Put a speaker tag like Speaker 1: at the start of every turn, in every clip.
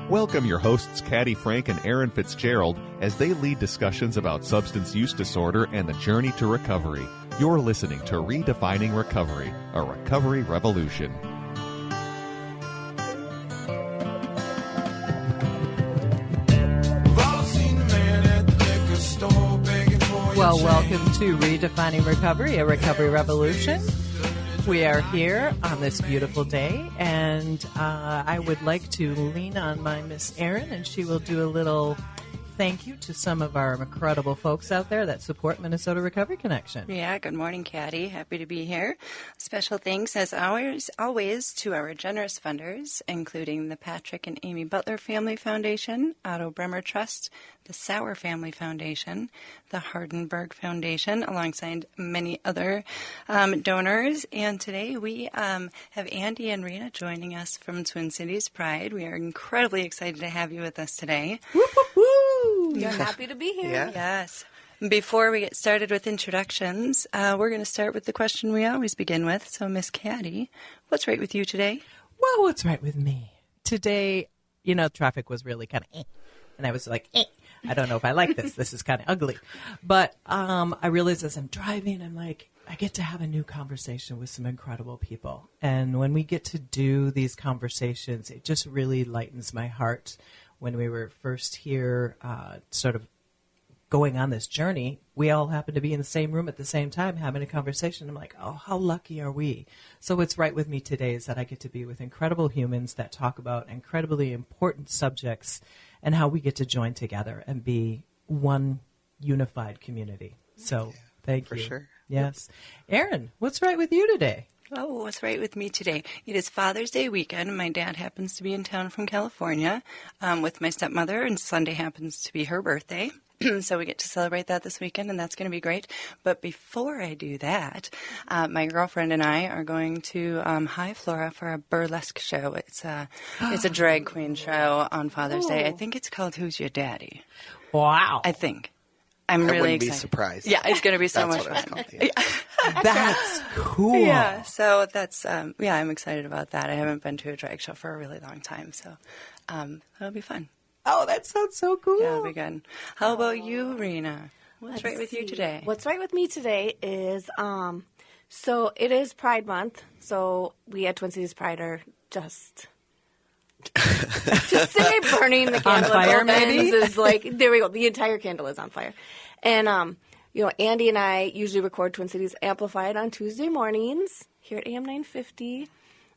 Speaker 1: Welcome your hosts, Caddy Frank and Erin Fitzgerald, as they lead discussions about substance use disorder and the journey to recovery. You're listening to Redefining Recovery, a recovery revolution.
Speaker 2: Well, welcome to Redefining Recovery, a recovery revolution. We are here on this beautiful day, and I would like to lean on my Miss Erin, and she will do a little thank you to some of our incredible folks out there that support Minnesota Recovery Connection.
Speaker 3: Yeah, good morning, Caddy. Happy to be here. Special thanks, as always, to our generous funders, including the Patrick and Amy Butler Family Foundation, Otto Bremer Trust, the Sauer Family Foundation, the Hardenberg Foundation, alongside many other donors. And today we have Andi and Rina joining us from Twin Cities Pride. We are incredibly excited to have you with us today.
Speaker 2: Whoop, whoop, whoop.
Speaker 4: You're happy to be here.
Speaker 3: Yeah. Yes. Before we get started with introductions, we're going to start with the question we always begin with. So, Miss Caddy, what's right with you today?
Speaker 2: Well, what's right with me? Today, traffic was really kind of and I was like, I don't know if I like this. This is kind of ugly. But I realized as I'm driving, I'm like, I get to have a new conversation with some incredible people. And when we get to do these conversations, it just really lightens my heart. When we were first here, sort of going on this journey, we all happened to be in the same room at the same time having a conversation. I'm like, oh, how lucky are we? So what's right with me today is that I get to be with incredible humans that talk about incredibly important subjects and how we get to join together and be one unified community. So thank you.
Speaker 5: For sure.
Speaker 2: Yes. Erin, what's right with you today?
Speaker 3: Oh, what's right with me today? It is Father's Day weekend. My dad happens to be in town from California with my stepmother, and Sunday happens to be her birthday. So we get to celebrate that this weekend, and that's going to be great. But before I do that, my girlfriend and I are going to High Flora for a burlesque show. It's a drag queen show on Father's Day. I think it's called Who's Your Daddy?
Speaker 2: Wow.
Speaker 3: I think. I'm really excited.
Speaker 5: Be surprised.
Speaker 3: Yeah, it's going to be so
Speaker 5: That's
Speaker 3: much
Speaker 5: what
Speaker 3: fun.
Speaker 5: it's called, yeah.
Speaker 2: That's cool.
Speaker 3: Yeah, so that's, I'm excited about that. I haven't been to a drag show for a really long time, so that'll be fun.
Speaker 2: Oh, that sounds so cool.
Speaker 3: Yeah, it'll be good. How about you, Rena? What's right with you today?
Speaker 4: What's right with me today is, so it is Pride Month, so we at Twin Cities Pride are just say burning the candle
Speaker 2: on fire,
Speaker 4: at both ends
Speaker 2: maybe?
Speaker 4: is like, there we go, the entire candle is on fire. And, Andi and I usually record Twin Cities Amplified on Tuesday mornings here at AM 950.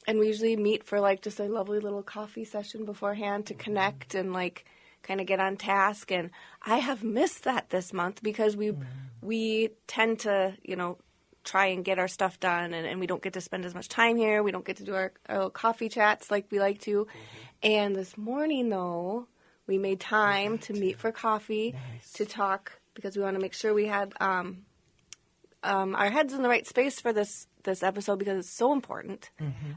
Speaker 4: And we usually meet for like just a lovely little coffee session beforehand to connect and like kind of get on task. And I have missed that this month because we tend to, try and get our stuff done, and we don't get to spend as much time here. We don't get to do our little coffee chats like we like to. And this morning, though, we made time to meet for coffee, to talk, because we want to make sure we had our heads in the right space for this episode, because it's so important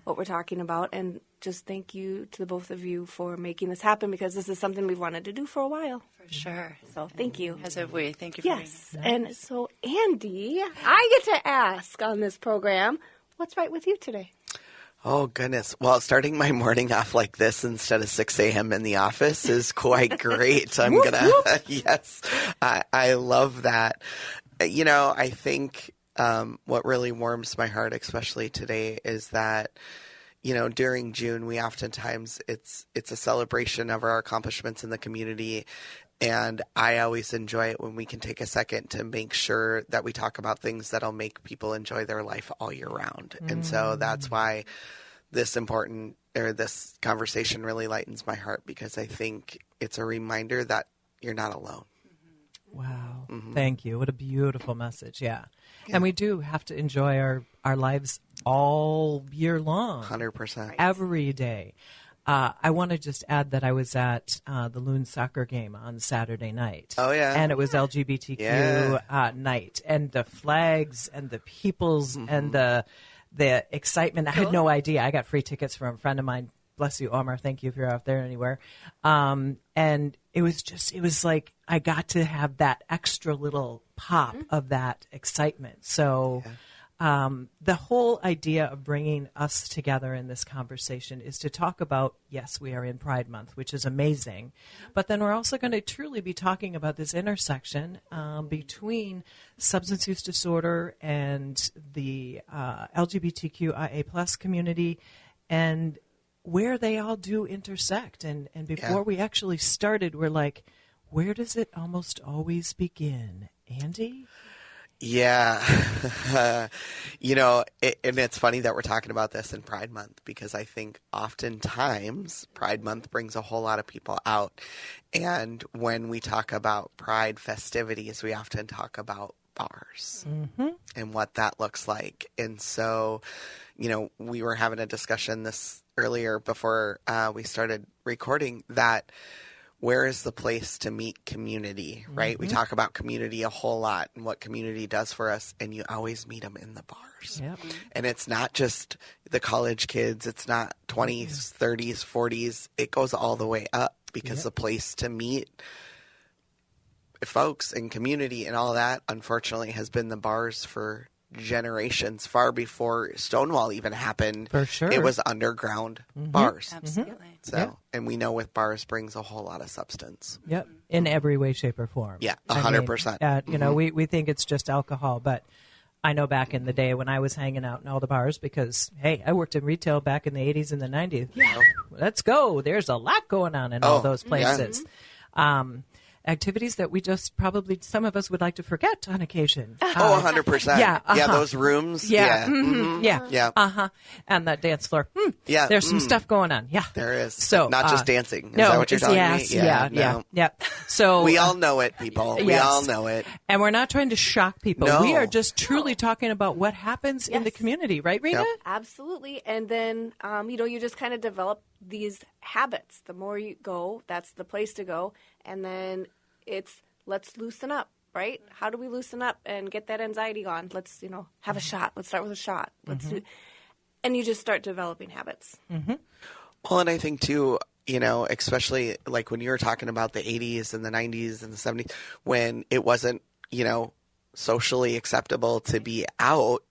Speaker 4: what we're talking about. And just thank you to the both of you for making this happen, because this is something we've wanted to do for a while.
Speaker 3: For sure.
Speaker 4: So thank you.
Speaker 3: As have we. Thank you for
Speaker 4: Yes. And so, Andi, I get to ask on this program, what's right with you today?
Speaker 5: Oh, goodness. Well, starting my morning off like this instead of 6 a.m. in the office is quite great. I'm going to, yes, I love that. I think what really warms my heart, especially today, is that, during June, we oftentimes, it's a celebration of our accomplishments in the community. And I always enjoy it when we can take a second to make sure that we talk about things that'll make people enjoy their life all year round. And so that's why this conversation really lightens my heart, because I think it's a reminder that you're not alone.
Speaker 2: Wow. Thank you. What a beautiful message. Yeah. And we do have to enjoy our lives all year long.
Speaker 5: 100%.
Speaker 2: Every day. I want to just add that I was at the Loon soccer game on Saturday night.
Speaker 5: Oh, yeah.
Speaker 2: And it was LGBTQ night. And the flags and the peoples and the excitement. I had no idea. I got free tickets from a friend of mine. Bless you, Omar. Thank you if you're out there anywhere. And it was like I got to have that extra little pop of that excitement. So The whole idea of bringing us together in this conversation is to talk about, yes, we are in Pride Month, which is amazing, but then we're also going to truly be talking about this intersection between substance use disorder and the LGBTQIA plus community, and where they all do intersect. And before we actually started, we're like, where does it almost always begin? Andy?
Speaker 5: Yeah. And it's funny that we're talking about this in Pride Month, because I think oftentimes Pride Month brings a whole lot of people out. And when we talk about Pride festivities, we often talk about bars and what that looks like. And so, we were having a discussion this earlier before we started recording, that where is the place to meet community, right? We talk about community a whole lot and what community does for us, and you always meet them in the bars.
Speaker 2: Yep.
Speaker 5: And it's not just the college kids. It's not 20s, 30s, 40s. It goes all the way up, because the place to meet folks and community and all that, unfortunately, has been the bars for generations. Far before Stonewall even happened,
Speaker 2: for sure,
Speaker 5: it was underground bars.
Speaker 3: Absolutely.
Speaker 5: So, and we know with bars brings a whole lot of substance.
Speaker 2: Yep, in every way, shape, or form.
Speaker 5: Yeah, 100%.
Speaker 2: We think it's just alcohol, but I know back in the day when I was hanging out in all the bars, because, hey, I worked in retail back in the 80s and the 90s. Yeah. Let's go. There's a lot going on in all those places. Yeah. Activities that we just probably, some of us would like to forget on occasion.
Speaker 5: 100%.
Speaker 2: Yeah.
Speaker 5: Yeah, those rooms.
Speaker 2: Yeah.
Speaker 5: Yeah.
Speaker 2: Yeah. And that dance floor.
Speaker 5: Yeah.
Speaker 2: There's some stuff going on. Yeah.
Speaker 5: There is.
Speaker 2: So,
Speaker 5: not just dancing. Is
Speaker 2: no,
Speaker 5: that what you're telling me?
Speaker 2: Yeah. So
Speaker 5: we all know it, people. We all know it.
Speaker 2: And we're not trying to shock people.
Speaker 5: No.
Speaker 2: We are just truly talking about what happens in the community, right, Rina?
Speaker 5: Yep.
Speaker 4: Absolutely. And then, you just kind of develop these habits. The more you go, that's the place to go. And then it's, let's loosen up, right? How do we loosen up and get that anxiety gone? Let's, have a shot. Let's start with a shot. Let's do, and you just start developing habits.
Speaker 5: Well, and I think too, especially like when you were talking about the 80s and the 90s and the 70s, when it wasn't, socially acceptable to be out,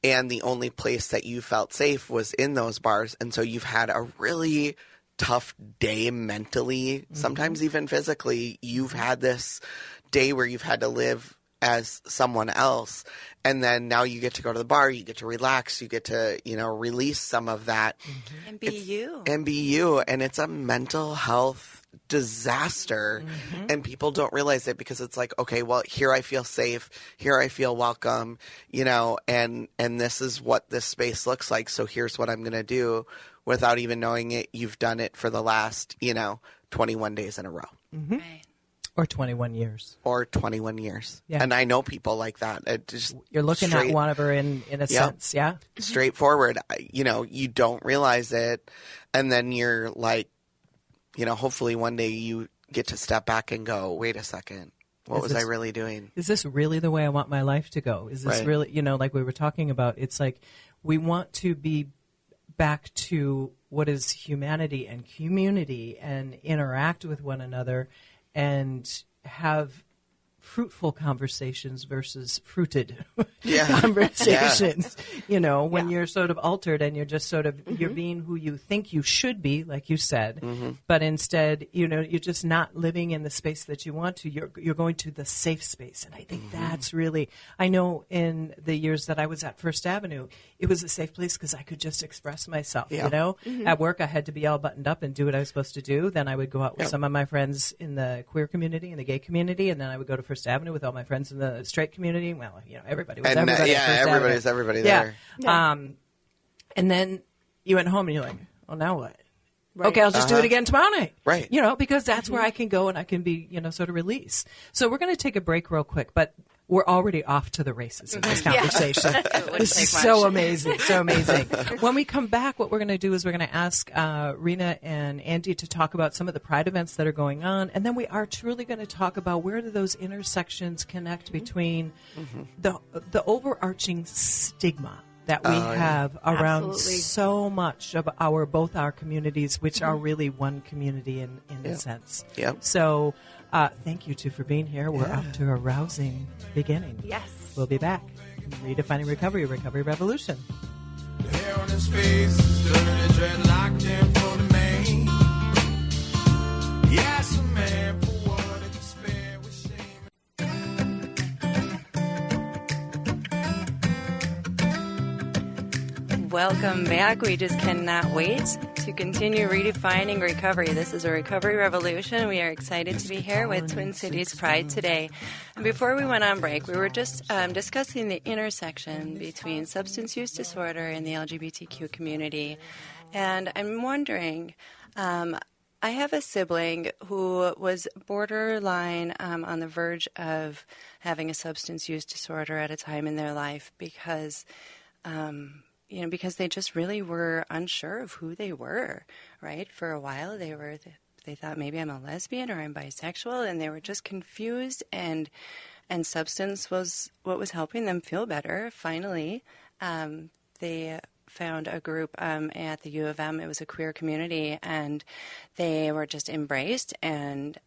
Speaker 5: and the only place that you felt safe was in those bars. And so you've had a really tough day mentally, sometimes even physically. You've had this day where you've had to live as someone else, and then now you get to go to the bar, you get to relax, you get to release some of that
Speaker 3: and be you,
Speaker 5: and it's a mental health disaster. And people don't realize it, because it's like, okay, well, here I feel safe, here I feel welcome, and this is what this space looks like, so here's what I'm gonna do. Without even knowing it, you've done it for the last 21 days in a row.
Speaker 3: Right.
Speaker 2: Or 21 years.
Speaker 5: Or 21 years.
Speaker 2: Yeah.
Speaker 5: And I know people like that. It just
Speaker 2: You're looking at one of her in a sense, yeah?
Speaker 5: Straightforward. You don't realize it. And then you're like, hopefully one day you get to step back and go, wait a second. What was I really doing?
Speaker 2: Is this really the way I want my life to go? Is this really, like we were talking about, it's like we want to be back to what is humanity and community and interact with one another and have fruitful conversations versus fruited conversations. When you're sort of altered and you're just sort of, you're being who you think you should be, like you said, but instead, you're just not living in the space that you want to. You're going to the safe space. And I think that's really, I know in the years that I was at First Avenue, it was a safe place because I could just express myself, At work, I had to be all buttoned up and do what I was supposed to do. Then I would go out with some of my friends in the queer community and the gay community, and then I would go to First Avenue with all my friends in the straight community. Well, everybody was everybody.
Speaker 5: Everybody there.
Speaker 2: Yeah. And then you went home and you're like, well, now what?
Speaker 4: Right.
Speaker 2: Okay, I'll just do it again tomorrow night.
Speaker 5: Right.
Speaker 2: Because that's where I can go and I can be, sort of release. So we're going to take a break real quick, but we're already off to the races in this conversation. This is so amazing, so amazing. When we come back, what we're going to do is we're going to ask Rina and Andy to talk about some of the Pride events that are going on, and then we are truly going to talk about where do those intersections connect between the overarching stigma that we have around so much of both our communities, which are really one community in a sense.
Speaker 5: Yep.
Speaker 2: So thank you two for being here. We're off to a rousing beginning.
Speaker 4: Yes.
Speaker 2: We'll be back. Redefining Recovery, Recovery Revolution.
Speaker 6: The hair on his face is dirty, dreadlocked in for the main. He asked a man for what he could spare with shame.
Speaker 3: Welcome back. We just cannot wait to continue redefining recovery. This is a recovery revolution. We are excited to be here with Twin Cities Pride today. And before we went on break, we were just discussing the intersection between substance use disorder and the LGBTQ community. And I'm wondering, I have a sibling who was borderline on the verge of having a substance use disorder at a time in their life because because they just really were unsure of who they were, right? For a while, they thought maybe I'm a lesbian or I'm bisexual, and they were just confused, and substance was what was helping them feel better. Finally, they found a group at the U of M. It was a queer community, and they were just embraced and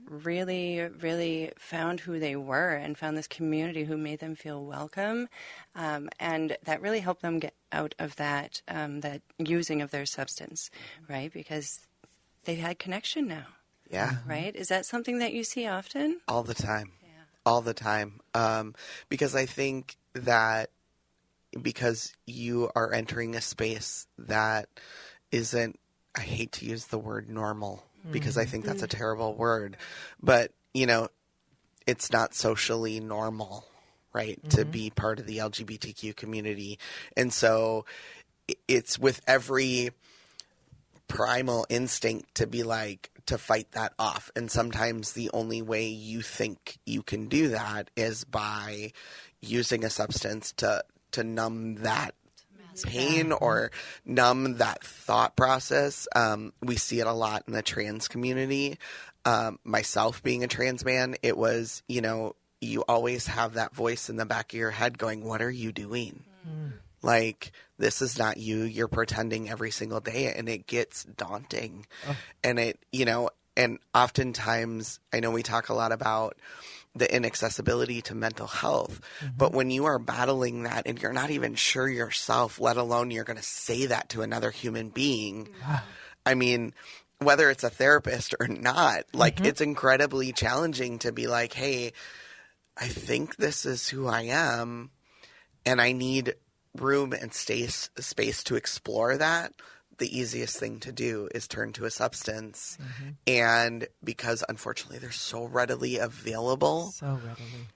Speaker 3: really, really found who they were and found this community who made them feel welcome. And that really helped them get out of that using of their substance, right? Because they had connection now.
Speaker 5: Yeah.
Speaker 3: Right? Is that something that you see often?
Speaker 5: All the time.
Speaker 3: Yeah.
Speaker 5: All the time. Because I think that because you are entering a space that isn't, I hate to use the word normal, because I think that's a terrible word, but it's not socially normal, right, to be part of the LGBTQ community. And so it's with every primal instinct to be like, to fight that off. And sometimes the only way you think you can do that is by using a substance to numb that pain or numb that thought process. We see it a lot in the trans community. Myself being a trans man, it was, you always have that voice in the back of your head going, what are you doing? Like, this is not you. You're pretending every single day, and it gets daunting. And it, and oftentimes, I know we talk a lot about the inaccessibility to mental health, but when you are battling that and you're not even sure yourself, let alone you're going to say that to another human being, I mean, whether it's a therapist or not, like it's incredibly challenging to be like, hey, I think this is who I am and I need room and space to explore that. The easiest thing to do is turn to a substance. And because unfortunately they're so readily available.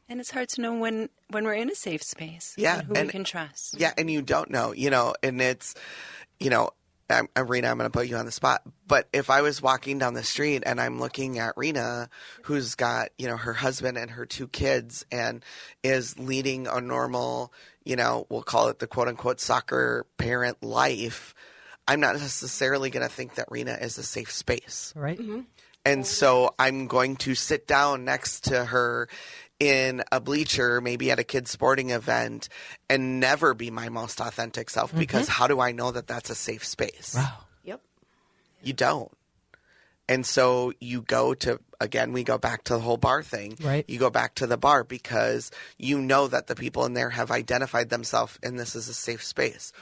Speaker 3: And it's hard to know when we're in a safe space.
Speaker 5: Yeah.
Speaker 3: And who we can trust.
Speaker 5: Yeah. And you don't know, and it's, Rina, I'm going to put you on the spot. But if I was walking down the street and I'm looking at Rina, who's got, her husband and her 2 kids and is leading a normal, we'll call it the quote unquote soccer parent life, I'm not necessarily going to think that Rina is a safe space.
Speaker 2: Right.
Speaker 5: And so I'm going to sit down next to her in a bleacher, maybe at a kid's sporting event, and never be my most authentic self, because how do I know that that's a safe space?
Speaker 2: Wow.
Speaker 4: Yep.
Speaker 5: You don't. And so you go to, again, we go back to the whole bar thing.
Speaker 2: Right.
Speaker 5: You go back to the bar because you know that the people in there have identified themselves and this is a safe space.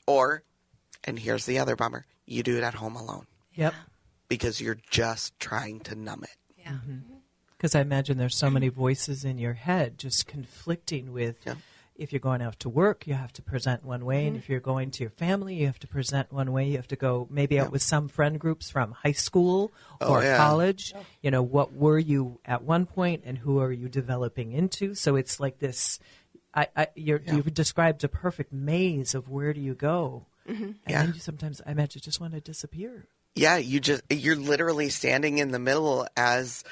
Speaker 5: Or, and here's the other bummer, you do it at home alone.
Speaker 2: Yep.
Speaker 5: Because you're just trying to numb it.
Speaker 3: Yeah.
Speaker 2: Because I imagine there's so many voices in your head just conflicting with, if you're going out to work, you have to present one way. And if you're going to your family, you have to present one way. You have to go maybe out with some friend groups from high school or college. What were you at one point and who are you developing into? So it's like this, you've described a perfect maze of where do you go. And then you sometimes, I imagine, just want to disappear.
Speaker 5: Yeah, you're literally standing in the middle as,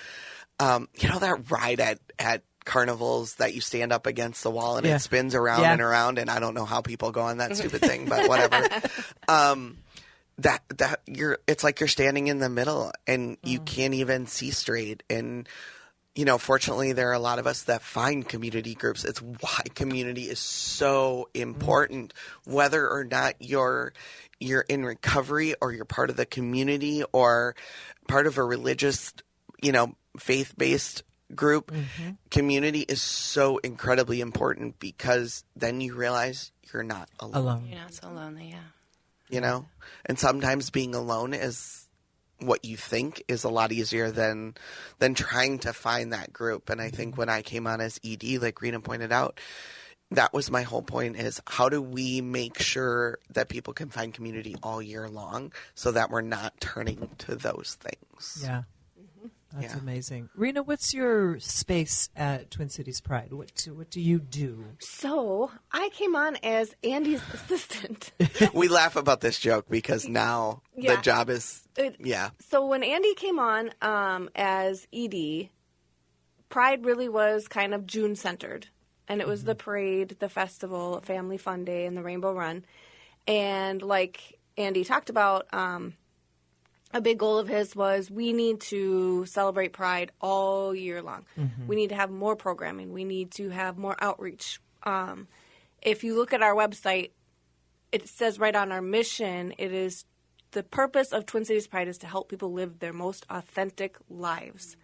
Speaker 5: that ride at carnivals that you stand up against the wall and it spins around and around, and I don't know how people go on that stupid thing, but whatever. It's like you're standing in the middle and you can't even see straight. And fortunately, there are a lot of us that find community groups. It's why community is so important, whether or not you're in recovery or you're part of the community or part of a religious, faith-based group, community is so incredibly important because then you realize you're not alone.
Speaker 3: You're not so lonely, yeah.
Speaker 5: You know? And sometimes being alone is what you think is a lot easier than trying to find that group. And I think when I came on as ED, like Rina pointed out, that was my whole point, is how do we make sure that people can find community all year long so that we're not turning to those things.
Speaker 2: Yeah. That's
Speaker 5: Yeah.
Speaker 2: amazing. Rina, what's your space at Twin Cities Pride? What do you do?
Speaker 4: So I came on as Andy's assistant.
Speaker 5: We laugh about this joke because now the
Speaker 4: Yeah.
Speaker 5: job is,
Speaker 4: So when Andy came on as ED, Pride really was kind of June centered. And it was the parade, the festival, Family Fun Day, and the Rainbow Run. And like Andy talked about, a big goal of his was we need to celebrate Pride all year long. We need to have more programming. We need to have more outreach. If you look at our website, it says right on our mission, it is the purpose of Twin Cities Pride is to help people live their most authentic lives.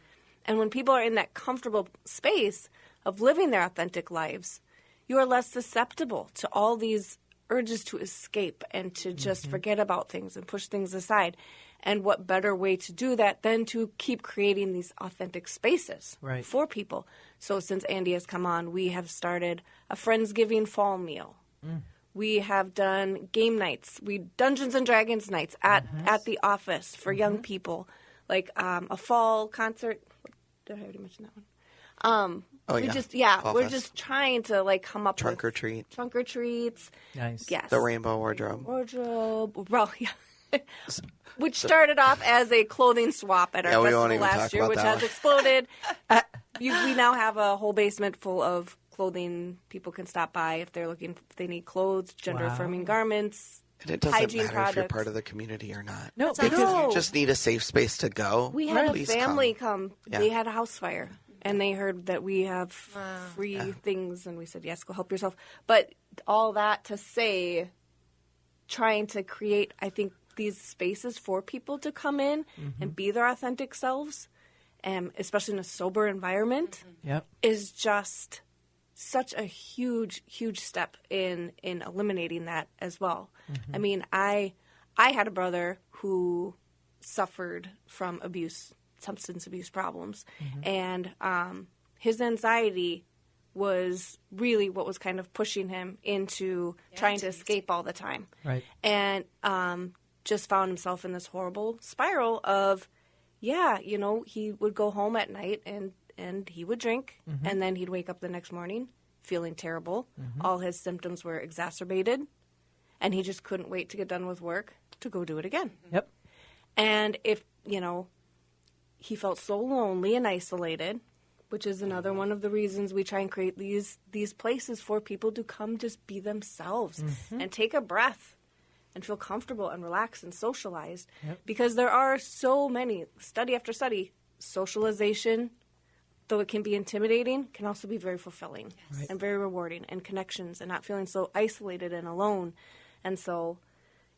Speaker 4: And when people are in that comfortable space of living their authentic lives, you are less susceptible to all these urges to escape and to just forget about things and push things aside. And what better way to do that than to keep creating these authentic spaces for people. So since Andy has come on, we have started a Friendsgiving fall meal. We have done game nights. Dungeons and Dragons nights at the office for young people, like a fall concert. Did I already mention that one? We're just trying to like come up
Speaker 5: trunk
Speaker 4: with
Speaker 5: or treats.
Speaker 2: Nice.
Speaker 4: Yes.
Speaker 5: The rainbow wardrobe.
Speaker 4: Well, yeah. Which started off as a clothing swap at our
Speaker 5: Yeah, we won't
Speaker 4: festival
Speaker 5: even
Speaker 4: last
Speaker 5: talk
Speaker 4: year,
Speaker 5: about
Speaker 4: which
Speaker 5: that
Speaker 4: has
Speaker 5: one.
Speaker 4: exploded. We now have a whole basement full of clothing. People can stop by if they're looking. If they need clothes, gender-affirming garments,
Speaker 5: And it doesn't
Speaker 4: hygiene
Speaker 5: matter if you're
Speaker 4: products.
Speaker 5: part of the community or not.
Speaker 2: No,
Speaker 5: If
Speaker 2: because
Speaker 5: you just need a safe space to go,
Speaker 4: We had a
Speaker 5: please
Speaker 4: family
Speaker 5: come.
Speaker 4: come.
Speaker 5: Yeah.
Speaker 4: They had a house fire, and they heard that we have free things, and we said, yes, go help yourself. But all that to say, trying to create, I think, these spaces for people to come in and be their authentic selves, especially in a sober environment, is just such a huge, huge step in eliminating that as well. I mean, I had a brother who suffered from substance abuse problems, and his anxiety was really what was kind of pushing him into trying to escape all the time.
Speaker 2: Right.
Speaker 4: And just found himself in this horrible spiral of, he would go home at night and he would drink, and then he'd wake up the next morning feeling terrible. All his symptoms were exacerbated, and he just couldn't wait to get done with work to go do it again.
Speaker 2: Yep.
Speaker 4: And if, he felt so lonely and isolated, which is another one of the reasons we try and create these places for people to come just be themselves and take a breath and feel comfortable and relaxed and socialized. Because there are so many, study after study, socialization, though it can be intimidating, can also be very fulfilling and very rewarding, and connections and not feeling so isolated and alone. And so,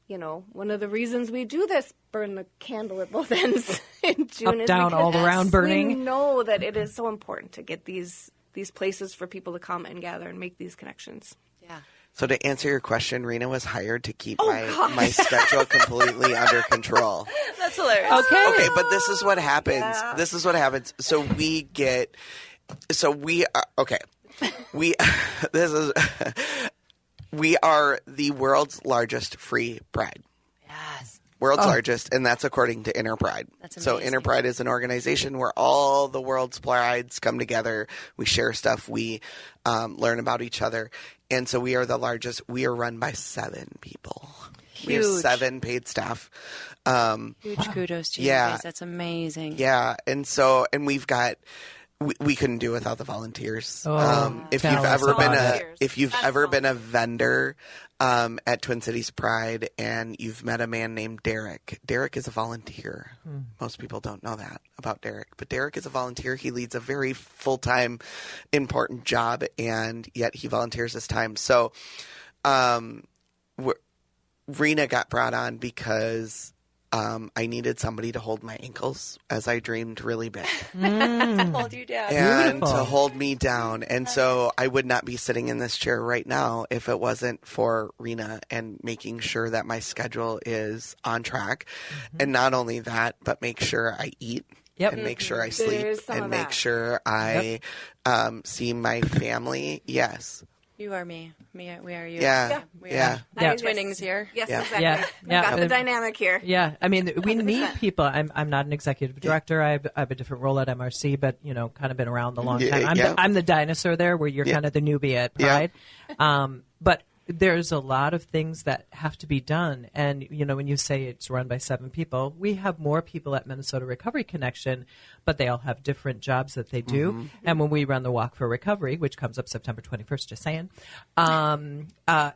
Speaker 4: one of the reasons we do this, burn the candle at both ends in June,
Speaker 2: Up, down, all around burning.
Speaker 4: We know that it is so important to get these places for people to come and gather and make these connections.
Speaker 3: Yeah.
Speaker 5: So to answer your question, Rina was hired to keep my schedule completely under control.
Speaker 3: That's hilarious.
Speaker 5: Okay, but this is what happens.
Speaker 4: Yeah.
Speaker 5: This is what happens. So we are the world's largest free pride.
Speaker 3: Yes.
Speaker 5: World's largest, and that's according to Inner Pride.
Speaker 3: That's
Speaker 5: so
Speaker 3: amazing.
Speaker 5: Inner Pride is an organization where all the world's prides come together. We share stuff. We learn about each other. And so we are the largest. We are run by 7 people. We have
Speaker 3: Huge.
Speaker 5: 7 paid staff.
Speaker 3: Huge kudos to you guys. That's amazing.
Speaker 5: Yeah. And we've got... We couldn't do it without the volunteers. If
Speaker 2: tell
Speaker 5: you've
Speaker 2: us
Speaker 5: ever been
Speaker 2: about
Speaker 5: a vendor at Twin Cities Pride and you've met a man named Derek. Derek is a volunteer. Most people don't know that about Derek, but Derek is a volunteer. He leads a very full-time, important job, and yet he volunteers his time. So, Rina got brought on because I needed somebody to hold my ankles as I dreamed really big.
Speaker 3: Hold you down.
Speaker 5: And
Speaker 2: Beautiful.
Speaker 5: to hold me down. And so I would not be sitting in this chair right now if it wasn't for Rina and making sure that my schedule is on track. And not only that, but make sure I eat.
Speaker 2: Yep.
Speaker 5: And make sure I sleep.
Speaker 4: There's some
Speaker 5: And
Speaker 4: of
Speaker 5: make
Speaker 4: that.
Speaker 5: sure I see my family. Yes.
Speaker 3: You are me. We are you.
Speaker 5: Yeah.
Speaker 3: We
Speaker 5: Yeah.
Speaker 3: are
Speaker 2: Yeah.
Speaker 3: twinnings here.
Speaker 4: Yes,
Speaker 5: Yeah.
Speaker 4: exactly.
Speaker 2: Yeah. Yeah.
Speaker 4: Got the dynamic here.
Speaker 2: Yeah, I mean, we need
Speaker 4: 100%.
Speaker 2: people. I'm not an executive director. I have a different role at MRC, but kind of been around a long time. I'm the dinosaur there, where you're kind of the newbie at Pride. But there's a lot of things that have to be done, and when you say it's run by 7 people, we have more people at Minnesota Recovery Connection, but they all have different jobs that they do. And when we run the Walk for Recovery, which comes up September 21st, just saying,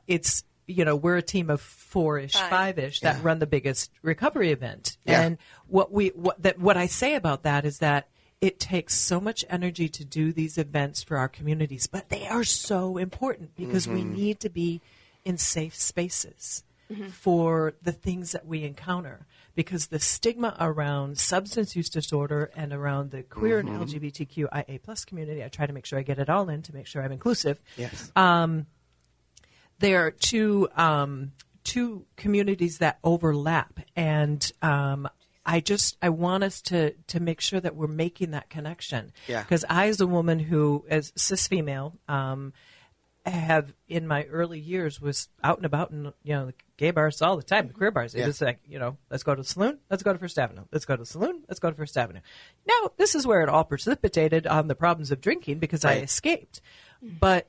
Speaker 2: it's we're a team of 4-ish, 5-ish that run the biggest recovery event.
Speaker 5: Yeah.
Speaker 2: And what I say about that is that it takes so much energy to do these events for our communities, but they are so important because we need to be in safe spaces for the things that we encounter. Because the stigma around substance use disorder and around the queer and LGBTQIA plus community, I try to make sure I get it all in to make sure I'm inclusive.
Speaker 5: Yes.
Speaker 2: There are two communities that overlap, and I want us to make sure that we're making that connection.
Speaker 5: Yeah.
Speaker 2: Because I, as a woman who, as cis female, have in my early years was out and about in the gay bars all the time, the queer bars. It was like let's go to the saloon, let's go to First Avenue, let's go to the saloon, let's go to First Avenue. Now this is where it all precipitated on the problems of drinking because I escaped, but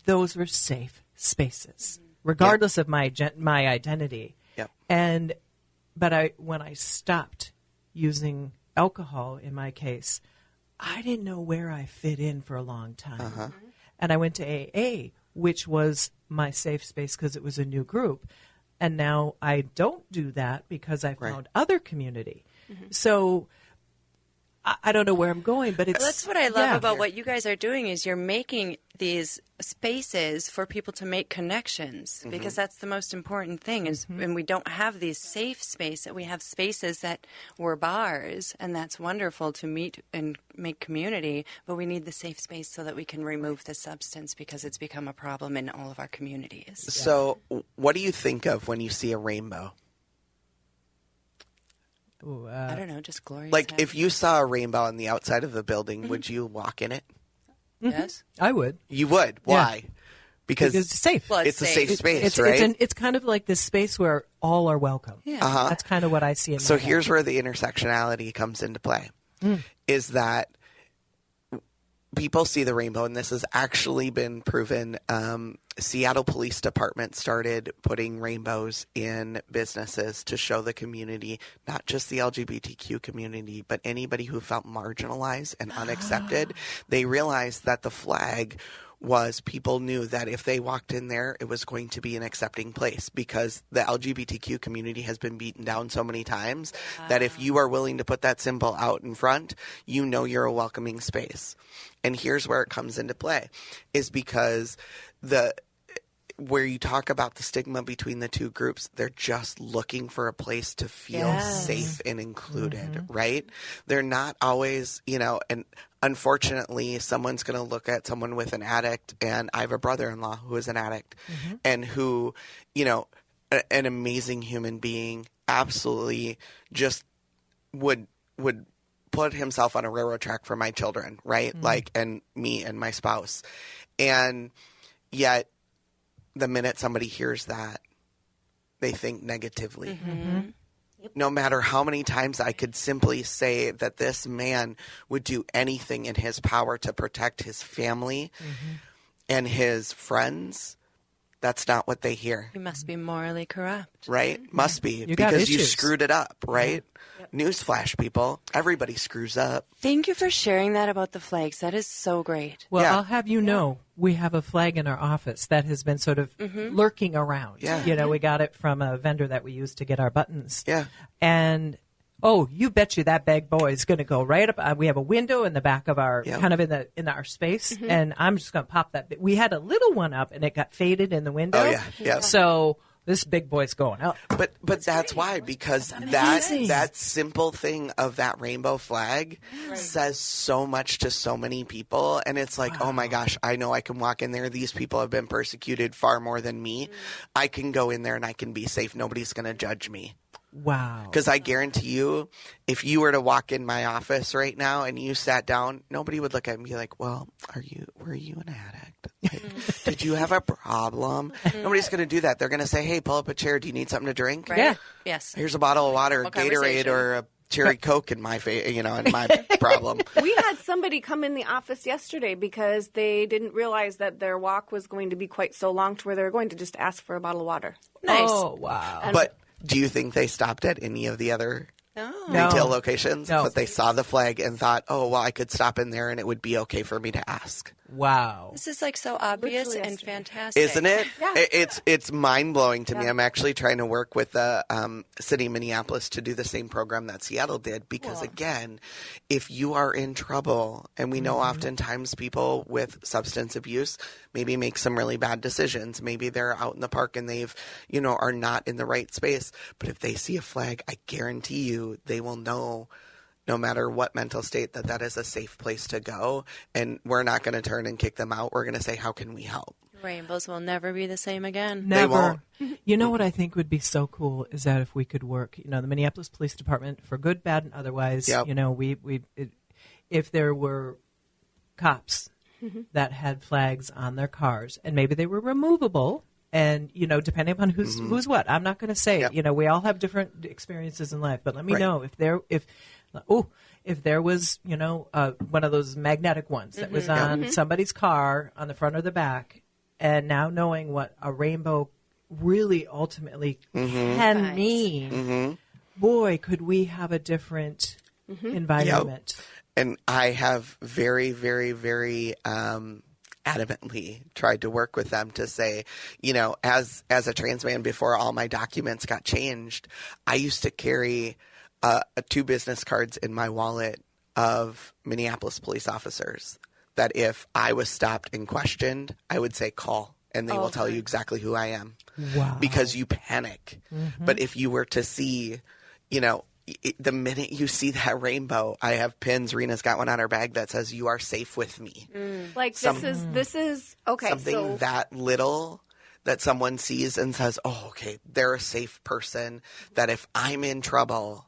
Speaker 2: those were safe spaces, regardless of my identity.
Speaker 5: Yep.
Speaker 2: But when I stopped using alcohol in my case, I didn't know where I fit in for a long time. And I went to AA, which was my safe space because it was a new group. And now I don't do that because I found other community. So I don't know where I'm going, but it's...
Speaker 3: That's what I love about what you guys are doing is you're making these spaces for people to make connections because that's the most important thing is and we don't have these safe spaces. We have spaces that were bars, and that's wonderful to meet and make community, but we need the safe space so that we can remove the substance because it's become a problem in all of our communities.
Speaker 5: So what do you think of when you see a rainbow?
Speaker 2: Ooh,
Speaker 3: I don't know, just glorious.
Speaker 5: Like, if you saw a rainbow on the outside of the building, would you walk in it?
Speaker 3: Yes.
Speaker 2: I would.
Speaker 5: You would. Why? Because
Speaker 2: it's safe.
Speaker 3: Well,
Speaker 5: it's a safe space,
Speaker 2: It's
Speaker 5: right?
Speaker 2: it's kind of like this space where all are welcome.
Speaker 3: Yeah.
Speaker 2: That's kind of what I see in
Speaker 5: So
Speaker 2: my head.
Speaker 5: here's where the intersectionality comes into play, is that people see the rainbow, and this has actually been proven. Seattle Police Department started putting rainbows in businesses to show the community, not just the LGBTQ community, but anybody who felt marginalized and unaccepted. They realized that the flag was people knew that if they walked in there, it was going to be an accepting place because the LGBTQ community has been beaten down so many times that if you are willing to put that symbol out in front, you know you're a welcoming space. And here's where it comes into play, is because where you talk about the stigma between the two groups, they're just looking for a place to feel safe and included, right? They're not always, and unfortunately, someone's going to look at someone with an addict, and I have a brother-in-law who is an addict and who, an amazing human being, absolutely just would put himself on a railroad track for my children, right? Like, and me and my spouse. And yet, the minute somebody hears that, they think negatively. No matter how many times I could simply say that this man would do anything in his power to protect his family and his friends, that's not what they hear.
Speaker 3: You must be morally corrupt.
Speaker 5: Right? Must be.
Speaker 2: You got
Speaker 5: because you
Speaker 2: issues.
Speaker 5: screwed it up, right? Newsflash, people. Everybody screws up.
Speaker 3: Thank you for sharing that about the flags. That is so great.
Speaker 2: Well,
Speaker 5: Yeah.
Speaker 2: I'll have you know, we have a flag in our office that has been sort of lurking around.
Speaker 5: Yeah.
Speaker 2: We got it from a vendor that we use to get our buttons.
Speaker 5: Yeah.
Speaker 2: And you bet you that bag boy is going to go right up. We have a window in the back of our kind of in our space, and I'm just going to pop that. We had a little one up, and it got faded in the window.
Speaker 5: Oh, yeah.
Speaker 2: So this big boy's going up.
Speaker 5: But that's why, because
Speaker 2: amazing.
Speaker 5: that simple thing of that rainbow flag says so much to so many people. And it's like, oh my gosh, I know I can walk in there. These people have been persecuted far more than me. I can go in there and I can be safe. Nobody's going to judge me.
Speaker 2: Wow.
Speaker 5: Because I guarantee you, if you were to walk in my office right now and you sat down, nobody would look at me and be like, well, were you an addict? Like, did you have a problem? Nobody's going to do that. They're going to say, hey, pull up a chair. Do you need something to drink?
Speaker 3: Right?
Speaker 2: Yeah.
Speaker 3: Yes.
Speaker 5: Here's a bottle of water,
Speaker 3: Normal
Speaker 5: Gatorade,
Speaker 3: conversation.
Speaker 5: or a cherry Coke in my in my problem.
Speaker 4: We had somebody come in the office yesterday because they didn't realize that their walk was going to be quite so long to where they were going to just ask for a bottle of water.
Speaker 3: Nice.
Speaker 2: Oh, wow.
Speaker 5: But do you think they stopped at any of the other
Speaker 3: No.
Speaker 5: retail locations?
Speaker 2: No.
Speaker 5: But they saw the flag and thought, oh, well, I could stop in there and it would be okay for me to ask.
Speaker 2: Wow.
Speaker 3: This is like so obvious
Speaker 4: Literally
Speaker 3: and
Speaker 4: yesterday.
Speaker 3: fantastic.
Speaker 5: Isn't it?
Speaker 4: Yeah.
Speaker 5: It's mind-blowing to me.
Speaker 4: Yeah.
Speaker 5: I'm actually trying to work with the city of Minneapolis to do the same program that Seattle did because, again, if you are in trouble, and we know oftentimes people with substance abuse maybe make some really bad decisions. Maybe they're out in the park and they've, are not in the right space. But if they see a flag, I guarantee you they will know, no matter what mental state, that is a safe place to go. And we're not going to turn and kick them out. We're going to say, how can we help?
Speaker 3: Rainbows will never be the same again.
Speaker 2: Never.
Speaker 5: won't.
Speaker 2: You know what I think would be so cool is that if we could work, the Minneapolis Police Department, for good, bad, and otherwise,
Speaker 5: Yep.
Speaker 2: if there were cops that had flags on their cars and maybe they were removable. And, depending upon who's what, I'm not going to say,
Speaker 5: Yep.
Speaker 2: we all have different experiences in life, but let me
Speaker 5: Right.
Speaker 2: know if there was, one of those magnetic ones that was on somebody's car on the front or the back, and now knowing what a rainbow really ultimately can
Speaker 3: Right.
Speaker 2: mean, boy, could we have a different environment.
Speaker 5: And I have very, very, very adamantly tried to work with them to say, as a trans man, before all my documents got changed, I used to carry 2 business cards in my wallet of Minneapolis police officers that if I was stopped and questioned, I would say call, and they will tell you exactly who I am.
Speaker 2: Wow.
Speaker 5: Because you panic. But if you were to see, the minute you see that rainbow, I have pins. Rena's got one on her bag that says, "You are safe with me."
Speaker 4: Like this is okay.
Speaker 5: Something
Speaker 4: So
Speaker 5: that little that someone sees and says, "Oh, okay, they're a safe person that if I'm in trouble,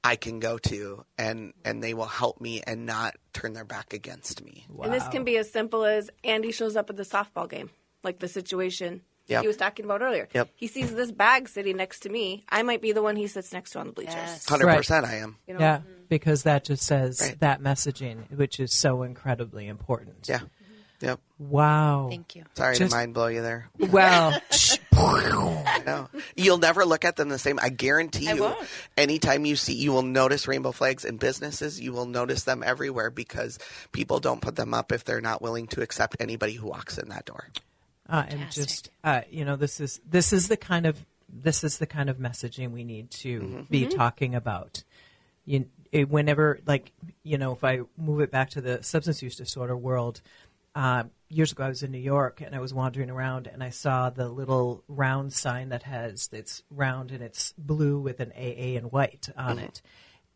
Speaker 5: I can go to and they will help me and not turn their back against me."
Speaker 4: and this can be as simple as Andy shows up at the softball game, like the situation
Speaker 5: Yep.
Speaker 4: he was talking about earlier.
Speaker 5: Yep.
Speaker 4: He sees this bag sitting next to me. I might be the one he sits next to on the bleachers.
Speaker 3: Yes.
Speaker 5: 100% I am.
Speaker 2: Yeah, because that just says
Speaker 5: Right.
Speaker 2: that messaging, which is so incredibly important.
Speaker 5: Yeah. Yep.
Speaker 2: Wow.
Speaker 3: Thank you.
Speaker 5: Sorry
Speaker 2: Just-
Speaker 5: to mind blow you there.
Speaker 2: Well,
Speaker 5: No, you'll never look at them the same. I guarantee
Speaker 3: I
Speaker 5: you.
Speaker 3: won't.
Speaker 5: Anytime you will notice rainbow flags in businesses. You will notice them everywhere because people don't put them up if they're not willing to accept anybody who walks in that door.
Speaker 2: and just this is the kind of messaging we need to be talking about. Whenever, if I move it back to the substance use disorder world, years ago I was in New York and I was wandering around and I saw the little round sign it's round and it's blue with an AA in white on it.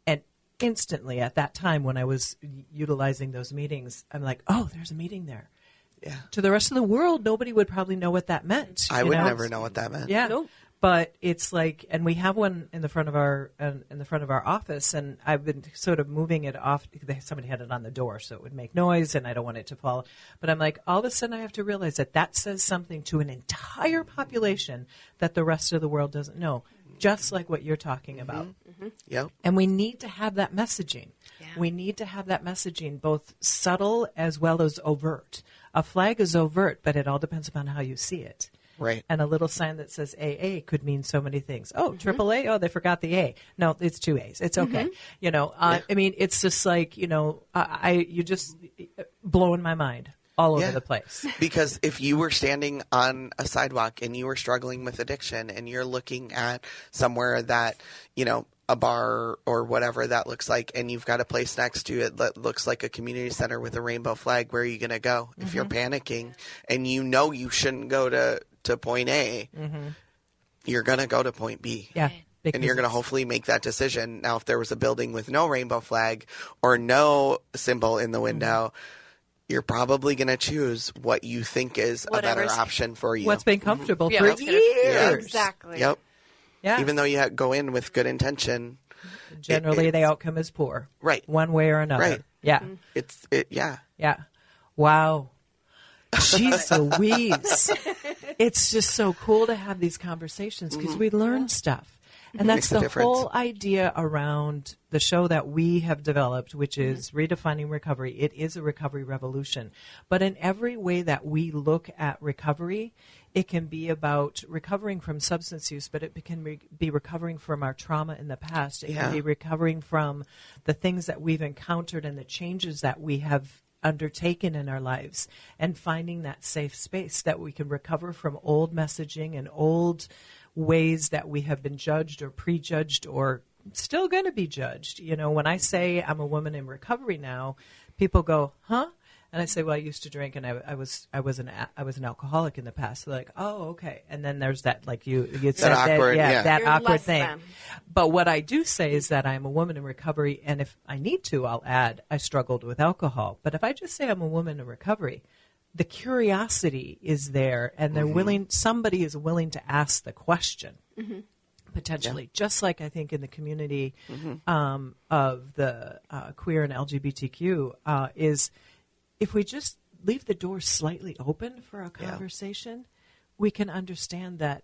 Speaker 2: And instantly at that time when I was utilizing those meetings, I'm like, oh, there's a meeting there.
Speaker 5: Yeah.
Speaker 2: To the rest of the world, nobody would probably know what that meant.
Speaker 5: I would never know what that meant.
Speaker 2: Yeah.
Speaker 4: Nope.
Speaker 2: But it's like, and we have one in the front of our office, and I've been sort of moving it off. Somebody had it on the door, so it would make noise, and I don't want it to fall. But I'm like, all of a sudden, I have to realize that says something to an entire population that the rest of the world doesn't know, just like what you're talking about.
Speaker 5: Yep.
Speaker 2: And we need to have that messaging.
Speaker 3: Yeah.
Speaker 2: We need to have that messaging, both subtle as well as overt. A flag is overt, but it all depends upon how you see it.
Speaker 5: Right.
Speaker 2: And a little sign that says AA could mean so many things. Oh, AAA? Oh, they forgot the A. No, it's 2 A's. It's okay. I mean, it's just like, you just blowing my mind all over the place.
Speaker 5: Because if you were standing on a sidewalk and you were struggling with addiction and you're looking at somewhere that, a bar or whatever that looks like, and you've got a place next to it that looks like a community center with a rainbow flag, where are you going to go? If you're panicking and you shouldn't go to point A, you're going to go to point B.
Speaker 2: Yeah.
Speaker 5: And you're going to hopefully make that decision. Now, if there was a building with no rainbow flag or no symbol in the window, you're probably going to choose what you think is a better option for you.
Speaker 2: What's been comfortable for years.
Speaker 5: Yeah.
Speaker 4: Exactly.
Speaker 5: Yep.
Speaker 2: Yeah.
Speaker 5: Even though you go in with good intention.
Speaker 2: Generally, the outcome is poor.
Speaker 5: Right.
Speaker 2: One way or another.
Speaker 5: Right.
Speaker 2: Yeah.
Speaker 5: Yeah.
Speaker 2: Wow. Jeez Louise. It's just so cool to have these conversations because we learn stuff. And that's the whole idea around the show that we have developed, which is Redefining Recovery. It is a recovery revolution. But in every way that we look at recovery, it can be about recovering from substance use, but it can be recovering from our trauma in the past. It can be recovering from the things that we've encountered and the changes that we have undertaken in our lives, and finding that safe space that we can recover from old messaging and old ways that we have been judged or prejudged or still going to be judged. You know, when I say I'm a woman in recovery now, people go, huh? And I say, well, I used to drink and I was an alcoholic in the past. So like, oh, okay. And then there's that, like you said,
Speaker 5: awkward,
Speaker 2: that
Speaker 4: You're
Speaker 2: awkward
Speaker 4: less
Speaker 2: thing.
Speaker 4: than.
Speaker 2: But what I do say is that I'm a woman in recovery, and if I need to, I'll add I struggled with alcohol. But if I just say I'm a woman in recovery, the curiosity is there, and they're somebody is willing to ask the question. Potentially, just like I think in the community of the queer and LGBTQ is, if we just leave the door slightly open for a conversation, we can understand that.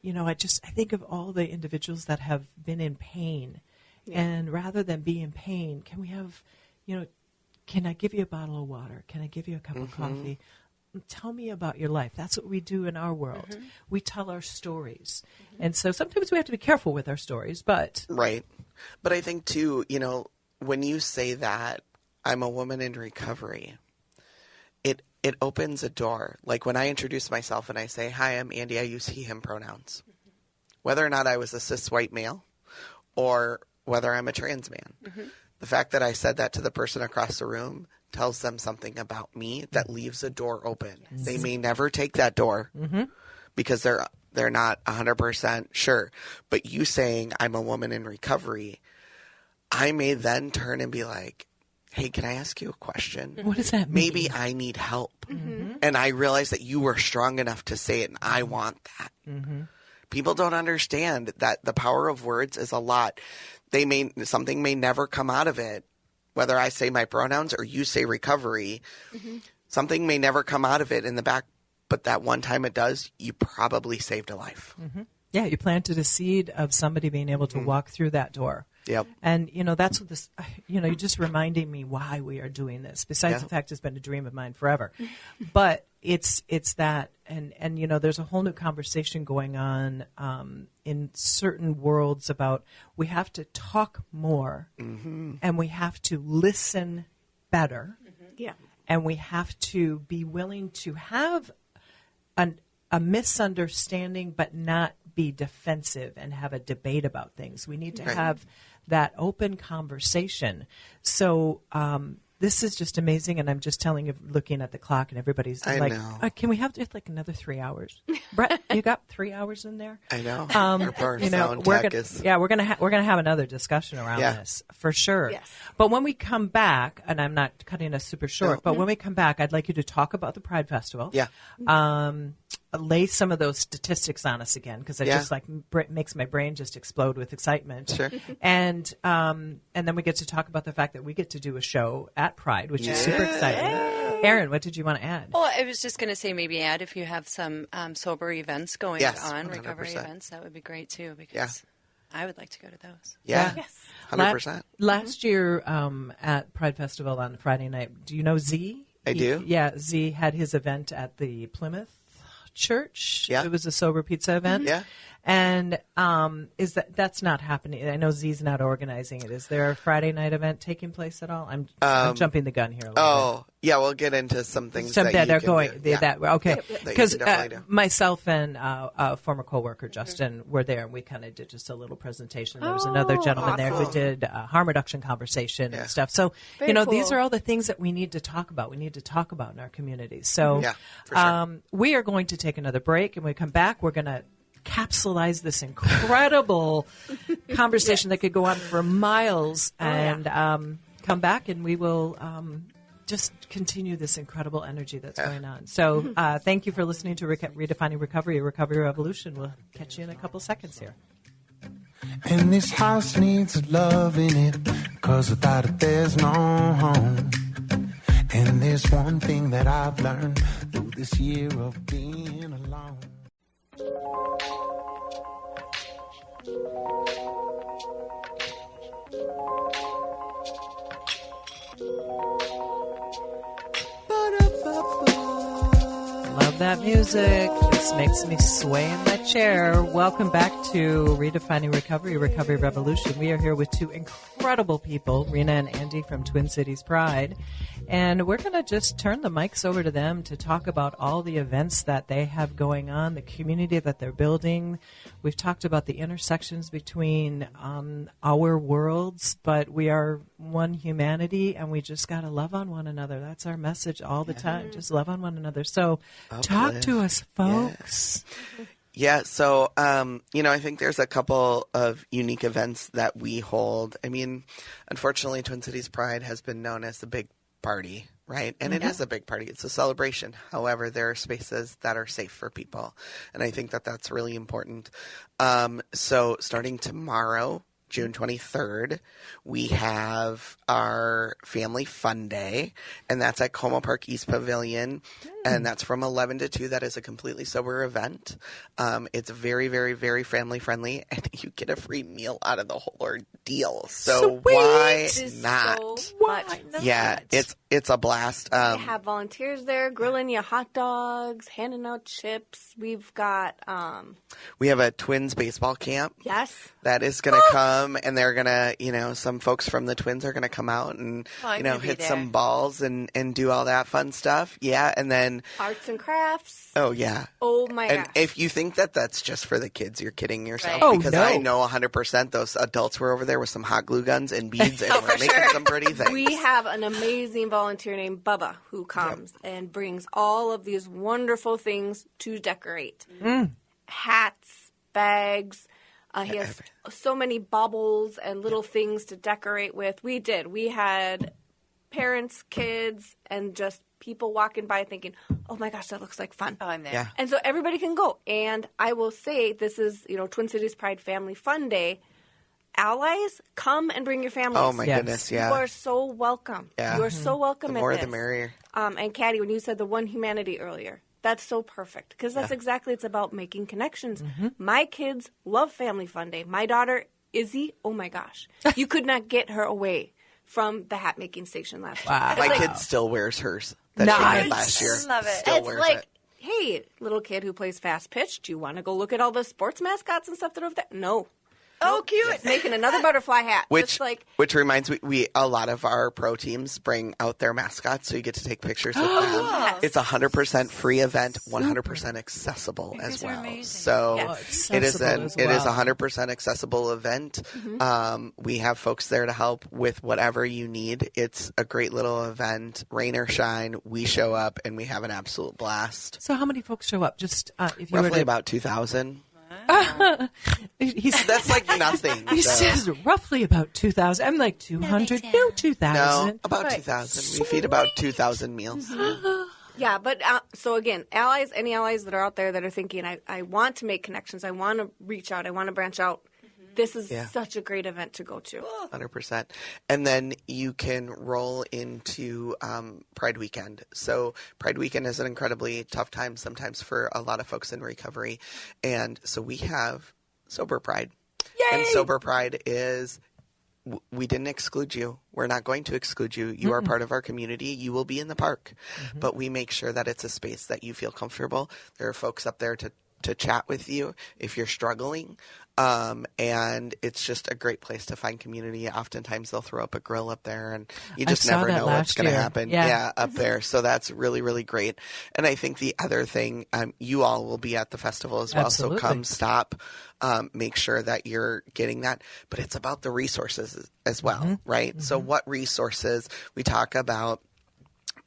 Speaker 2: You know, I think of all the individuals that have been in pain, and rather than be in pain, can we have, can I give you a bottle of water? Can I give you a cup of coffee? Tell me about your life. That's what we do in our world. We tell our stories. And so sometimes we have to be careful with our stories, but...
Speaker 5: Right. But I think, too, when you say that, I'm a woman in recovery, it opens a door. Like when I introduce myself and I say, hi, I'm Andi, I use he, him pronouns. Whether or not I was a cis white male or whether I'm a trans man. The fact that I said that to the person across the room tells them something about me that leaves a door open. Yes. They may never take that door because they're not 100% sure. But you saying I'm a woman in recovery, I may then turn and be like, hey, can I ask you a question?
Speaker 2: What does that mean?
Speaker 5: Maybe I need help. And I realize that you were strong enough to say it, and I want that. People don't understand that the power of words is a lot. Something may never come out of it. Whether I say my pronouns or you say recovery, something may never come out of it in the back, but that one time it does, you probably saved a life.
Speaker 2: Yeah, you planted a seed of somebody being able to walk through that door.
Speaker 5: Yep.
Speaker 2: And, that's what this, you're just reminding me why we are doing this, besides the fact it's been a dream of mine forever. But it's that, and there's a whole new conversation going on in certain worlds about we have to talk more and we have to listen better.
Speaker 4: Yeah.
Speaker 2: And we have to be willing to have a misunderstanding but not be defensive and have a debate about things. We need to have that open conversation. So this is just amazing, and I'm just telling you, looking at the clock, and everybody's can we have just like another 3 hours? Brett, you got 3 hours in there?
Speaker 5: I know.
Speaker 2: We're gonna have another discussion around this for sure.
Speaker 4: Yes.
Speaker 2: But when we come back, and I'm not cutting us super short, but when we come back, I'd like you to talk about the Pride Festival.
Speaker 5: Yeah.
Speaker 2: Lay some of those statistics on us again, because it just makes my brain just explode with excitement.
Speaker 5: Sure.
Speaker 2: And then we get to talk about the fact that we get to do a show at Pride, which is super exciting. Erin, what did you want to add?
Speaker 3: Well, I was just going to say maybe add if you have some sober events going on,
Speaker 5: 100%.
Speaker 3: recovery events, that would be great too, because I would like to go to those.
Speaker 5: Yeah.
Speaker 4: Yes.
Speaker 5: 100%.
Speaker 2: Last year at Pride Festival on Friday night, do you know Z?
Speaker 5: I do.
Speaker 2: Yeah, Z had his event at the Plymouth Church.
Speaker 5: Yeah.
Speaker 2: It was a sober pizza event.
Speaker 5: Yeah.
Speaker 2: And that's not happening? I know Z's not organizing it. Is there a Friday night event taking place at all? I'm jumping the gun here a little bit.
Speaker 5: Yeah, we'll get into some things
Speaker 2: Some that
Speaker 5: you
Speaker 2: are
Speaker 5: can
Speaker 2: going
Speaker 5: do.
Speaker 2: okay, because
Speaker 5: definitely do.
Speaker 2: myself and a former coworker Justin were there, and we kind of did just a little presentation. There was another gentleman there who did harm reduction conversation and stuff. So
Speaker 4: Very
Speaker 2: these
Speaker 4: cool.
Speaker 2: are all the things that we need to talk about. We need to talk about in our communities. So
Speaker 5: Yeah, for sure.
Speaker 2: we are going to take another break, and when we come back, we're going to capsulize this incredible conversation that could go on for miles and come back, and we will just continue this incredible energy that's going on. So thank you for listening to Redefining Recovery, a Recovery Revolution. We'll catch you in a couple seconds here.
Speaker 6: And this house needs love in it, 'cause without it there's no home. And there's one thing that I've learned through this year of being alone.
Speaker 2: Love that music. Just makes me sway in my chair. Welcome back to Redefining Recovery, Recovery Revolution. We are here with two incredible people, Rina and Andy from Twin Cities Pride. And we're going to just turn the mics over to them to talk about all the events that they have going on, the community that they're building. We've talked about the intersections between our worlds, but we are one humanity, and we just got to love on one another. That's our message all the time. Just love on one another. So talk to us, folks.
Speaker 5: Yeah, so, I think there's a couple of unique events that we hold. I mean, unfortunately, Twin Cities Pride has been known as the big party, right? And it is a big party. It's a celebration. However, there are spaces that are safe for people. And I think that that's really important. So starting tomorrow, June 23rd, we have our Family Fun Day, and that's at Como Park East Pavilion, and that's from 11 to 2. That is a completely sober event. It's very, very, very family friendly, and you get a free meal out of the whole ordeal. So
Speaker 2: Sweet.
Speaker 5: why
Speaker 4: It
Speaker 5: not?
Speaker 4: So
Speaker 2: Why
Speaker 4: much.
Speaker 2: not?
Speaker 5: Yeah, it's a blast.
Speaker 4: We have volunteers there grilling you hot dogs, handing out chips. We've got
Speaker 5: We have a Twins baseball camp.
Speaker 4: yes.
Speaker 5: That is going to come, and they're going to, some folks from the Twins are going to come out and,
Speaker 3: I'm gonna be
Speaker 5: hit
Speaker 3: there.
Speaker 5: some balls and do all that fun stuff. Yeah, and then,
Speaker 4: Arts and crafts.
Speaker 5: oh, yeah.
Speaker 4: Oh my
Speaker 5: And
Speaker 4: gosh.
Speaker 5: if you think that that's just for the kids, you're kidding yourself.
Speaker 3: Right.
Speaker 2: Oh,
Speaker 5: because
Speaker 2: no.
Speaker 5: I know 100% those adults were over there with some hot glue guns and beads, and we're making some pretty things.
Speaker 4: We have an amazing volunteer named Bubba who comes and brings all of these wonderful things to decorate. Hats, bags. He has so many baubles and little things to decorate with. We had parents, kids, and just people walking by thinking, oh my gosh, that looks like fun.
Speaker 3: Oh, I'm there.
Speaker 5: Yeah.
Speaker 4: And so everybody can go. And I will say this is, Twin Cities Pride Family Fun Day. Allies, come and bring your families.
Speaker 5: Oh, my
Speaker 2: Yes.
Speaker 5: goodness,
Speaker 4: You
Speaker 5: yeah.
Speaker 4: are so welcome.
Speaker 5: Yeah.
Speaker 4: You are so welcome
Speaker 5: The
Speaker 4: at
Speaker 5: more
Speaker 4: this.
Speaker 5: the merrier.
Speaker 4: And Caddy, when you said the one humanity earlier, that's so perfect because that's exactly it's about making connections. My kids love Family Fun Day. My daughter Izzy, oh my gosh, you could not get her away from the hat making station last year.
Speaker 2: Wow.
Speaker 4: It's
Speaker 5: My
Speaker 4: like,
Speaker 5: kid still wears hers that she had
Speaker 2: Nice.
Speaker 5: last year.
Speaker 3: Love it.
Speaker 5: Still
Speaker 4: it's
Speaker 5: wears
Speaker 4: like,
Speaker 5: it.
Speaker 4: hey, little kid who plays fast pitch, do you want to go look at all the sports mascots and stuff that are over there? No.
Speaker 3: Oh, cute.
Speaker 4: Making another butterfly hat.
Speaker 5: Which
Speaker 4: Just
Speaker 5: which reminds me, we a lot of our pro teams bring out their mascots, so you get to take pictures with them. It's a 100% free event, 100% accessible as
Speaker 3: guys are
Speaker 5: well.
Speaker 3: amazing.
Speaker 5: So
Speaker 4: Yes.
Speaker 5: it is
Speaker 2: Accessible as
Speaker 5: it is a
Speaker 2: well.
Speaker 5: 100% accessible event. We have folks there to help with whatever you need. It's a great little event, rain or shine. We show up and we have an absolute blast.
Speaker 2: So how many folks show up? Just if you were
Speaker 5: Roughly
Speaker 2: to...
Speaker 5: about 2,000.
Speaker 2: He's,
Speaker 5: That's like nothing.
Speaker 2: he
Speaker 5: so.
Speaker 2: says roughly about 2,000. I'm like 200. No, 2,000.
Speaker 5: No, about 2,000. We feed about 2,000 meals.
Speaker 4: Yeah, but so again, allies, any allies that are out there that are thinking, I want to make connections, I want to reach out, I want to branch out. This is such a great event to go to.
Speaker 5: 100%. And then you can roll into Pride Weekend. So Pride Weekend is an incredibly tough time sometimes for a lot of folks in recovery. And so we have Sober Pride.
Speaker 2: Yay!
Speaker 5: And Sober Pride is, we didn't exclude you. We're not going to exclude you. You are part of our community. You will be in the park. But we make sure that it's a space that you feel comfortable. There are folks up there to chat with you if you're struggling. And it's just a great place to find community. Oftentimes they'll throw up a grill up there and you just
Speaker 2: I saw
Speaker 5: never
Speaker 2: that
Speaker 5: know what's
Speaker 2: last
Speaker 5: going to
Speaker 2: year.
Speaker 5: happen.
Speaker 2: Yeah.
Speaker 5: Up there. So that's really, really great. And I think the other thing, you all will be at the festival as well.
Speaker 2: Absolutely.
Speaker 5: So come stop, make sure that you're getting that. But it's about the resources as well, right? So what resources? We talk about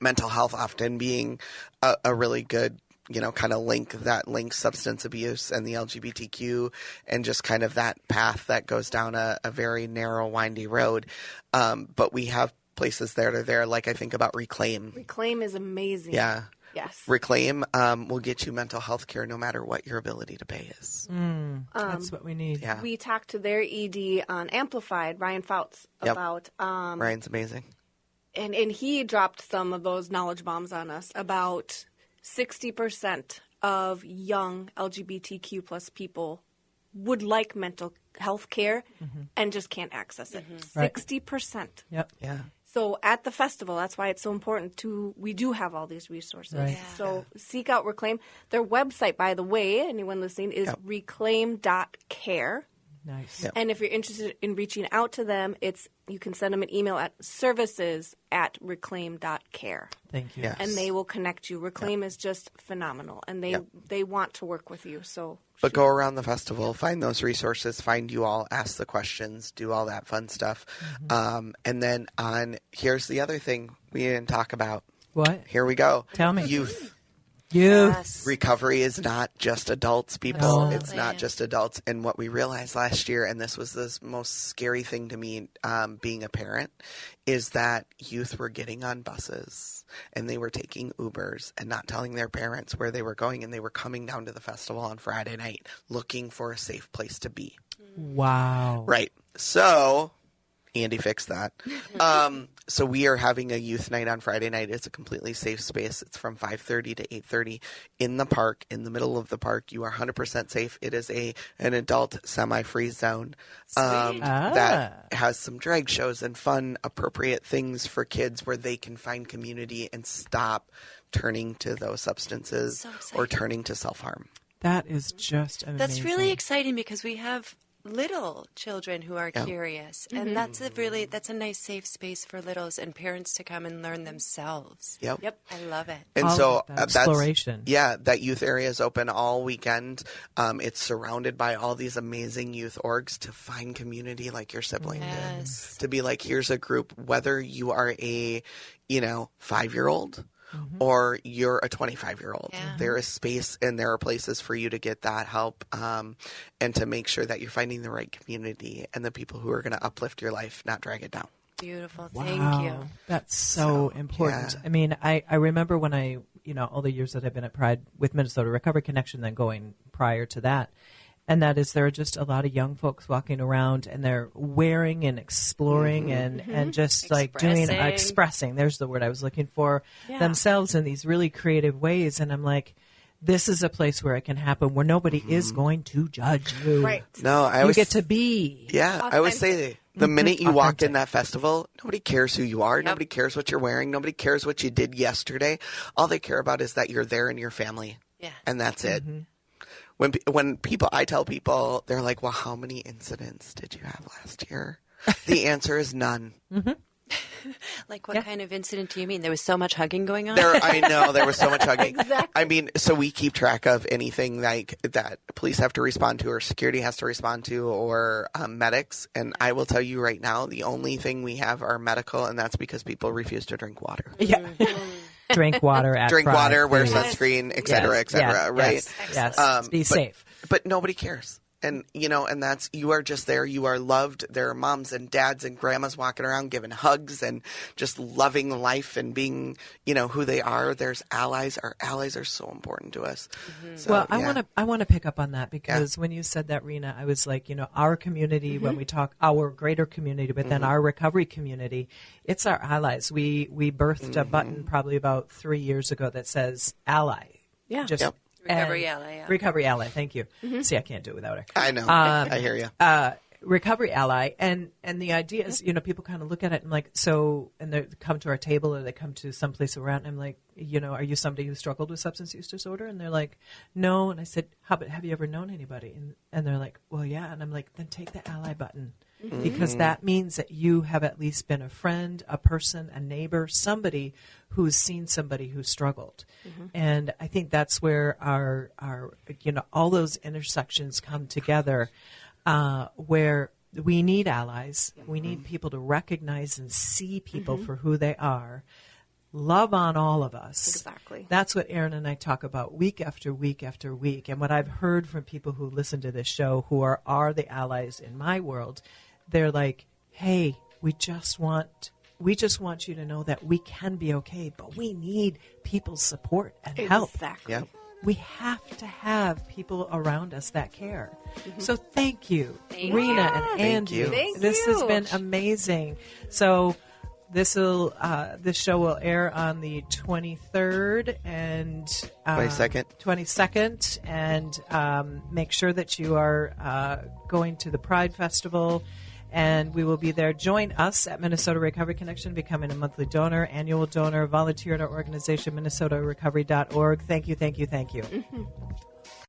Speaker 5: mental health often being a really good kind of link substance abuse and the LGBTQ and just kind of that path that goes down a very narrow, windy road. But we have places that are there, like I think about Reclaim.
Speaker 4: Reclaim is amazing.
Speaker 5: Yeah.
Speaker 4: Yes.
Speaker 5: Reclaim will get you mental health care no matter what your ability to pay is.
Speaker 2: That's what we need.
Speaker 5: Yeah.
Speaker 4: We talked to their ED on Amplified, Ryan Fouts,
Speaker 5: Yep.
Speaker 4: about
Speaker 5: Ryan's amazing.
Speaker 4: and he dropped some of those knowledge bombs on us about 60% of young LGBTQ plus people would like mental health care and just can't access it. 60%.
Speaker 2: Yep.
Speaker 5: Yeah.
Speaker 4: So at the festival, that's why it's so important we do have all these resources.
Speaker 2: Right.
Speaker 4: So seek out Reclaim. Their website, by the way, anyone listening, is reclaim.care.
Speaker 2: Nice.
Speaker 5: Yep.
Speaker 4: And if you're interested in reaching out to them, you can send them an email at services@reclaim.care.
Speaker 2: Thank you.
Speaker 5: Yes.
Speaker 4: And they will connect you. Reclaim is just phenomenal, and they want to work with you. So,
Speaker 5: But go around the festival, find those resources, find you all, ask the questions, do all that fun stuff. And then here's the other thing we didn't talk about.
Speaker 2: What?
Speaker 5: Here we go.
Speaker 2: Tell me.
Speaker 5: Youth.
Speaker 2: Youth.
Speaker 5: Recovery is not just adults, people.
Speaker 2: No.
Speaker 5: It's not just adults. And what we realized last year, and this was the most scary thing to me being a parent, is that youth were getting on buses and they were taking Ubers and not telling their parents where they were going. And they were coming down to the festival on Friday night looking for a safe place to be.
Speaker 2: Wow.
Speaker 5: Right. So Andy fixed that. So we are having a youth night on Friday night. It's a completely safe space. It's from 5:30 to 8:30 in the park, in the middle of the park. You are 100% safe. It is an adult semi-free zone that has some drag shows and fun, appropriate things for kids where they can find community and stop turning to those substances or turning to self-harm.
Speaker 2: That is just amazing.
Speaker 3: That's really exciting because we have little children who are curious, and that's a nice safe space for littles and parents to come and learn themselves.
Speaker 5: Yep.
Speaker 3: I love it.
Speaker 5: And
Speaker 2: All
Speaker 5: so
Speaker 2: of that exploration.
Speaker 5: that youth area is open all weekend. It's surrounded by all these amazing youth orgs to find community like your sibling did. To be like, here's a group, whether you are a 5-year-old or you're a 25-year-old.
Speaker 3: Yeah.
Speaker 5: There is space and there are places for you to get that help and to make sure that you're finding the right community and the people who are going to uplift your life, not drag it down.
Speaker 3: Beautiful.
Speaker 2: Wow.
Speaker 3: Thank you.
Speaker 2: That's so important.
Speaker 5: yeah.
Speaker 2: I mean, I remember when all the years that I've been at Pride with Minnesota Recovery Connection, then going prior to that. And that is, there are just a lot of young folks walking around and they're wearing and exploring and just like expressing. There's the word I was looking for, themselves in these really creative ways. And I'm like, this is a place where it can happen, where nobody is going to judge you.
Speaker 4: right.
Speaker 5: No,
Speaker 2: You get to be.
Speaker 5: Yeah, I would say the minute you walk in that festival, nobody cares who you are. Nobody cares what you're wearing. Nobody cares what you did yesterday. All they care about is that you're there and your family.
Speaker 3: Yeah.
Speaker 5: And that's it. When I tell people, they're like, well, how many incidents did you have last year? The answer is none.
Speaker 3: Like, what kind of incident do you mean? There was so much hugging going on?
Speaker 5: I know, there was so much hugging.
Speaker 4: Exactly.
Speaker 5: I mean, so we keep track of anything like that police have to respond to or security has to respond to or medics. And I will tell you right now, the only thing we have are medical, and that's because people refuse to drink water.
Speaker 2: Yeah. Drink water at
Speaker 5: Drink
Speaker 2: Pride,
Speaker 5: water, wear
Speaker 2: please.
Speaker 5: sunscreen, et cetera, right?
Speaker 2: Yes. Be safe.
Speaker 5: But nobody cares. And, and that's, you are just there. You are loved. There are moms and dads and grandmas walking around giving hugs and just loving life and being, who they are. There's allies. Our allies are so important to us. So,
Speaker 2: Well, I want to pick up on that because when you said that, Rena, I was like, our community, when we talk our greater community, but then our recovery community, it's our allies. We birthed a button probably about 3 years ago that says ally.
Speaker 4: Yeah.
Speaker 2: Just
Speaker 3: Recovery ally, yeah.
Speaker 2: Recovery ally. Thank you. See, I can't do it without her.
Speaker 5: I know. I hear you.
Speaker 2: Recovery ally, and the idea is, people kind of look at it and like, so, and they come to our table or they come to some place around, and I'm like, are you somebody who struggled with substance use disorder? And they're like, no. And I said, have you ever known anybody? And they're like, well, yeah. And I'm like, then take the ally button. Because that means that you have at least been a friend, a person, a neighbor, somebody who's seen somebody who struggled. And I think that's where our all those intersections come together, where we need allies. We need people to recognize and see people for who they are. love on all of us.
Speaker 4: Exactly.
Speaker 2: That's what Erin and I talk about week after week after week. And what I've heard from people who listen to this show who are the allies in my world, they're like, hey, we just want you to know that we can be okay, but we need people's support and help.
Speaker 4: Exactly.
Speaker 5: Yep.
Speaker 2: We have to have people around us that care. So thank you,
Speaker 3: Thank
Speaker 2: Rina
Speaker 3: you.
Speaker 2: and
Speaker 5: Thank
Speaker 2: Andy.
Speaker 5: you.
Speaker 4: Thank
Speaker 2: This
Speaker 4: you.
Speaker 2: has been amazing. So this show will air on the 23rd and 22nd, and make sure that you are going to the Pride Festival. And we will be there. Join us at Minnesota Recovery Connection, becoming a monthly donor, annual donor, volunteer at our organization, minnesotarecovery.org. Thank you, thank you, thank you.